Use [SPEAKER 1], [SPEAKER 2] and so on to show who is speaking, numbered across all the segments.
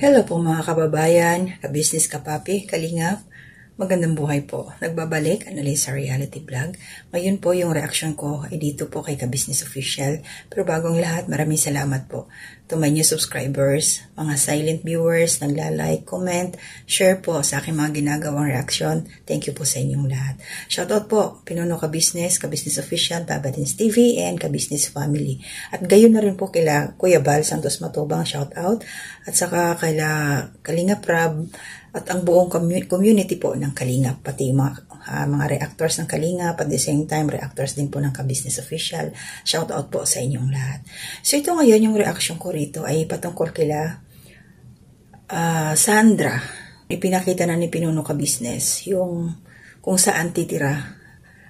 [SPEAKER 1] Hello po mga kababayan, ka-business, kapapi, kalingap. Magandang buhay po. Nagbabalik, Analisa Reality Vlog. Ngayon po yung reaction ko ay dito po kay ka-business official. Pero bagong lahat, maraming salamat po. To my new subscribers, mga silent viewers, nagla-like, comment, share po sa aking mga ginagawang reaction. Thank you po sa inyong lahat. Shoutout po, Pinuno ka-business official, Babadins TV, and ka-business family. At gayon na rin po kila Kuya Bal Santos Matubang, shoutout. At saka kila Kalinga Prab, at ang buong community po ng Kalingap, pati mga reactors ng Kalingap, at the same time, reactors din po ng ka-business official. Shout out po sa inyong lahat. So ito ngayon, yung reaction ko rito ay patungkol kila Sandra. Ipinakita na ni Pinuno ka-business yung kung saan titira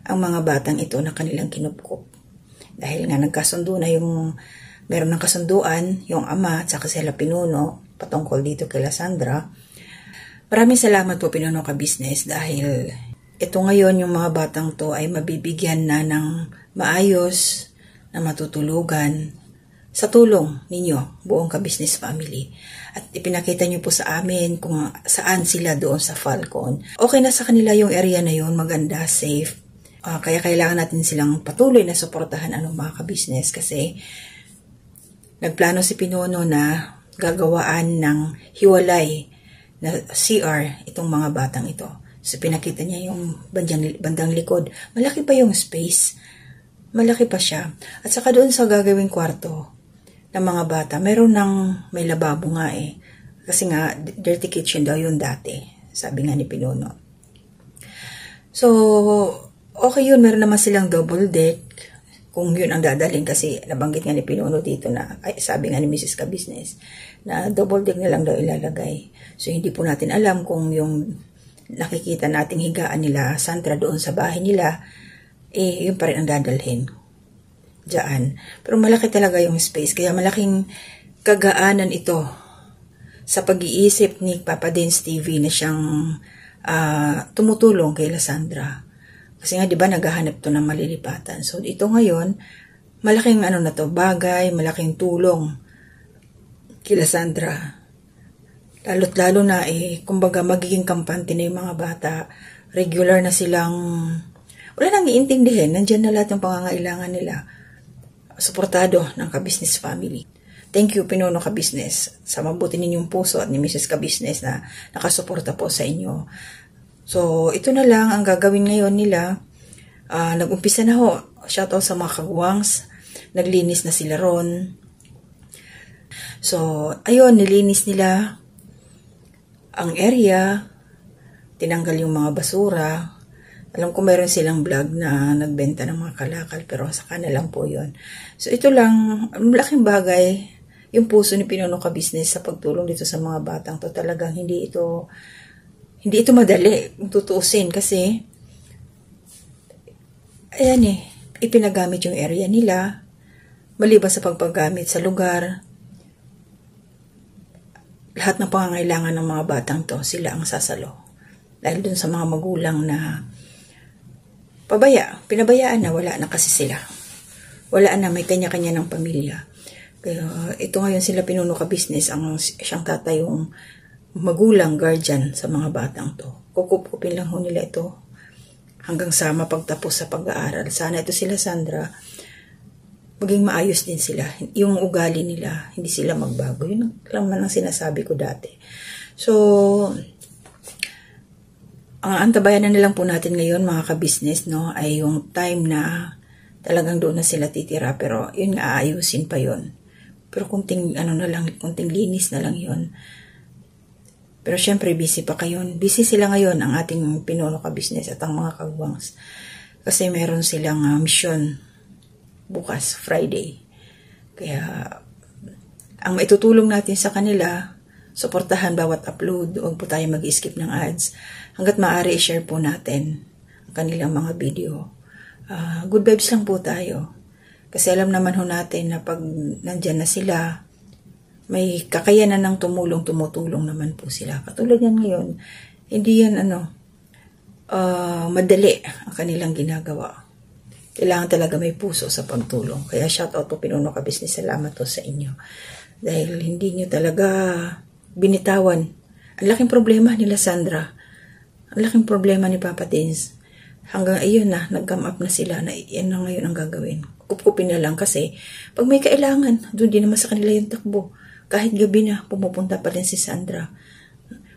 [SPEAKER 1] ang mga batang ito na kanilang kinupkup. Dahil nga nagkasundo na meron ng kasunduan, yung ama at saka sila Pinuno, patungkol dito kila Sandra. Maraming salamat po Pinuno ka-business dahil ito ngayon yung mga batang to ay mabibigyan na ng maayos na matutulugan sa tulong ninyo, buong ka-business family. At ipinakita nyo po sa amin kung saan sila doon sa Falcon. Okay na sa kanila yung area na yun, maganda, safe. Kaya kailangan natin silang patuloy na suportahan mga ka-business kasi nagplano si Pinuno na gagawaan ng hiwalay na CR itong mga batang ito. So pinakita niya yung bandang likod. Malaki pa yung space. Malaki pa siya. At saka doon sa gagawing kwarto ng mga bata, meron may lababo nga eh. Kasi nga, dirty kitchen daw yun dati. Sabi nga ni Pinuno. So, okay yun. Meron naman silang double deck. Kung yun ang dadalhin kasi nabanggit nga ni Pinuno dito na, sabi nga ni Mrs. Ka-Business, na double deck na lang daw ilalagay. So, hindi po natin alam kung yung nakikita nating higaan nila, Sandra doon sa bahay nila, yun pa rin ang dadalhin. Diyan. Pero malaki talaga yung space, kaya malaking kagaanan ito sa pag-iisip ni Papa Dins TV na siyang tumutulong kay Sandra. Kasi nga, di ba, naghahanap to ng malilipatan. So, ito ngayon, malaking na to, bagay, malaking tulong kila Sandra. Lalo't lalo na, kumbaga, magiging kampante na yung mga bata. Regular na silang, wala nang iintindihin, nandyan na lahat ng pangangailangan nila. Suportado ng ka-business family. Thank you, Pinuno ka-business, sa mabuti ninyong puso at ni Mrs. Ka-business na nakasuporta po sa inyo. So, ito na lang ang gagawin ngayon nila. Nag-umpisa na ho. Shoutout sa mga kagwangs. Naglinis na sila ron. So, ayun, nilinis nila ang area. Tinanggal yung mga basura. Alam ko meron silang vlog na nagbenta ng mga kalakal, pero sa kanila lang po yun. So, ito lang, malaking bagay, yung puso ni Pinuno ka-business sa pagtulong dito sa mga batang to. Talagang hindi ito madali kung tutuusin kasi ayan ipinagamit yung area nila maliban sa pagpagamit sa lugar. Lahat ng pangangailangan ng mga batang to, sila ang sasalo. Dahil dun sa mga magulang na pinabayaan na, wala na kasi sila. Wala na, may kanya-kanya ng pamilya. Kaya ito ngayon sila Pinuno ka-business, siyang tatayong magulang, guardian sa mga batang to. Kukup-kupin lang ho nila ito hanggang sa mapagtapos sa pag-aaral. Sana ito sila Sandra, maging maayos din sila. Yung ugali nila, hindi sila magbago. Yun lang man ang sinasabi ko dati. So, ang antabayan na lang po natin ngayon mga ka-business, no, ay yung time na talagang doon na sila titira. Pero yun nga, aayusin pa yun. Pero kunting linis na lang yun. Pero syempre, busy pa kayo. Busy sila ngayon, ang ating Pinuno ka-business at ang mga kagwangs. Kasi meron silang mission bukas, Friday. Kaya, ang maitutulong natin sa kanila, suportahan bawat upload. Huwag po tayo mag-skip ng ads. Hanggat maaari, i-share po natin ang kanilang mga video. Good vibes lang po tayo. Kasi alam naman ho natin na pag nandyan na sila, may kakayanan ng tumutulong naman po sila. Katulad yan ngayon, hindi yan madali ang kanilang ginagawa. Kailangan talaga may puso sa pagtulong. Kaya shout out po Pinuno ka-business, salamat po sa inyo. Dahil hindi nyo talaga binitawan. Ang laking problema nila Sandra. Ang laking problema ni Papa Dins. Hanggang ayun na, nag-come up na sila na yan na ngayon ang gagawin. Kupkupin na lang kasi pag may kailangan, doon din naman sa kanila yung takbo. Kahit gabi na, pumupunta pa rin si Sandra.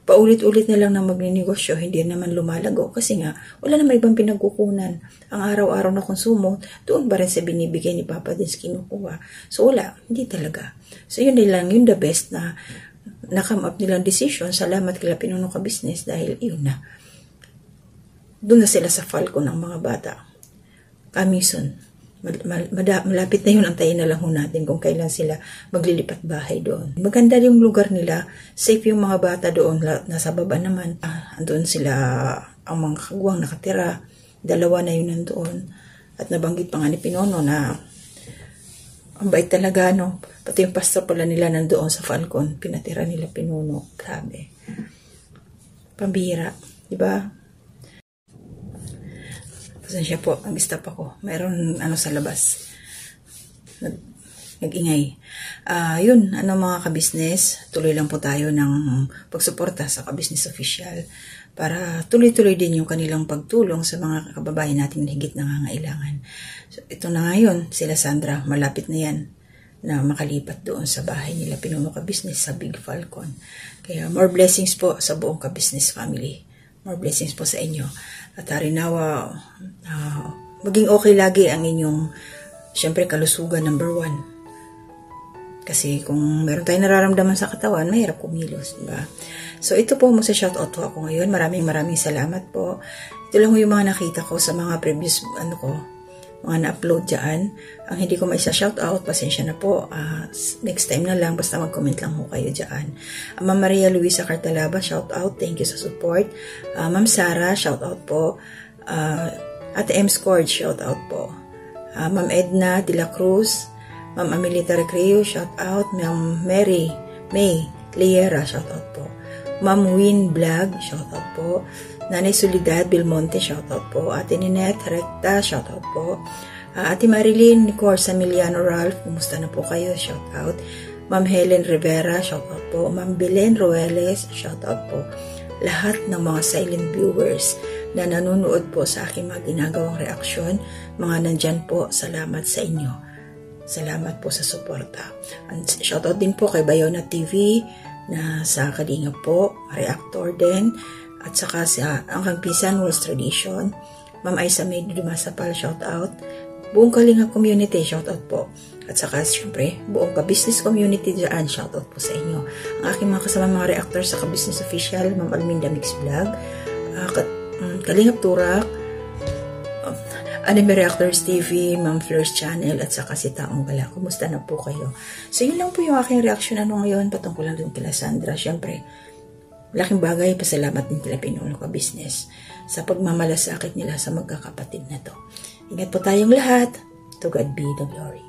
[SPEAKER 1] Paulit-ulit na lang na magninegosyo, hindi naman lumalago kasi nga, wala naman ibang pinagkukunan. Ang araw-araw na konsumo, doon pa rin sa binibigay ni Papa Dins kinukuha. So wala, hindi talaga. So yun lang, yun the best na na-come up nilang decision. Salamat kila Pinuno Ka Business dahil yun na. Doon na sila sa Falcon ng mga bata. Commission. Malapit na yun, antayin na lang ho natin kung kailan sila maglilipat bahay doon. Maganda yung lugar nila, safe yung mga bata doon, nasa baba naman. Doon sila, ang mga kagwang nakatira, 2 na yun nandoon. At nabanggit pa nga ni Pinono na ang bait talaga, no? Pati yung pastor pala nila nandoon sa Falcon, pinatira nila Pinono. Grabe. Pambihira, di ba? Pasensya po, nag-stop ako. Mayroon sa labas. Nag-ingay. Yun, mga kabisnes, tuloy lang po tayo ng pagsuporta sa Kabisnes Official para tuloy-tuloy din yung kanilang pagtulong sa mga kababayan natin na higit nangangailangan. So, ito na ngayon, sila Sandra, malapit na yan na makalipat doon sa bahay nila Pinuno Ka Business sa Big Falcon. Kaya more blessings po sa buong Ka-Business family. More blessings po sa inyo. At harinawa, maging okay lagi ang inyong, syempre, kalusugan number 1. Kasi kung meron tayong nararamdaman sa katawan, mahirap kumilos, diba? So, ito po, magsa-shoutout po ako ngayon. Maraming salamat po. Ito lang yung mga nakita ko sa mga previous, mga na-upload dyan. Ang hindi ko maisa-shoutout, pasensya na po. Next time na lang, basta mag-comment lang ho kayo dyan. Ma'am Maria Luisa Cartalaba, shoutout. Thank you sa support. Ma'am Sara, shoutout po. Ate M. Scored, shoutout po. Ma'am Edna De La Cruz, Ma'am Amelita Recreo, shoutout. Ma'am Mary May Liera, shoutout po. Ma'am Win Vlog, shoutout po. Nanay Solidad Belmonte, shoutout po. Ate Ninette Recta, shoutout po. Ate Marilyn Nicor Samiliano Ralph, kumusta na po kayo? Shoutout. Ma'am Helen Rivera, shoutout po. Ma'am Belen Roeles, shoutout po. Lahat ng mga silent viewers na nanonood po sa aking mga ginagawang reaksyon, mga nandyan po, salamat sa inyo. Salamat po sa suporta. Shoutout din po kay Bayona TV na sa Kalinga po, reactor din. At saka sa ang Kagpisan World's Tradition, Ma'am Aisa May Dumasapal, shoutout. Buong Kalinga community, shoutout po. At saka siyempre, buong Ka-Business community dyan, shoutout po sa inyo. Ang aking mga kasama mga reactors sa Ka-Business Official, Ma'am Alminda Mix Vlog, Kalingap Turak, Anime Reactors TV, Ma'am Fleurs Channel, at saka si Taong Gala. Kumusta na po kayo? So, yun lang po yung aking reaction ngayon, patungkol lang din kila Sandra. Siyempre, laking bagay, pasalamat din kila Pinuno Ka Business sa pagmamalasakit nila sa magkakapatid na to. Ingat po tayong lahat. To God be the glory.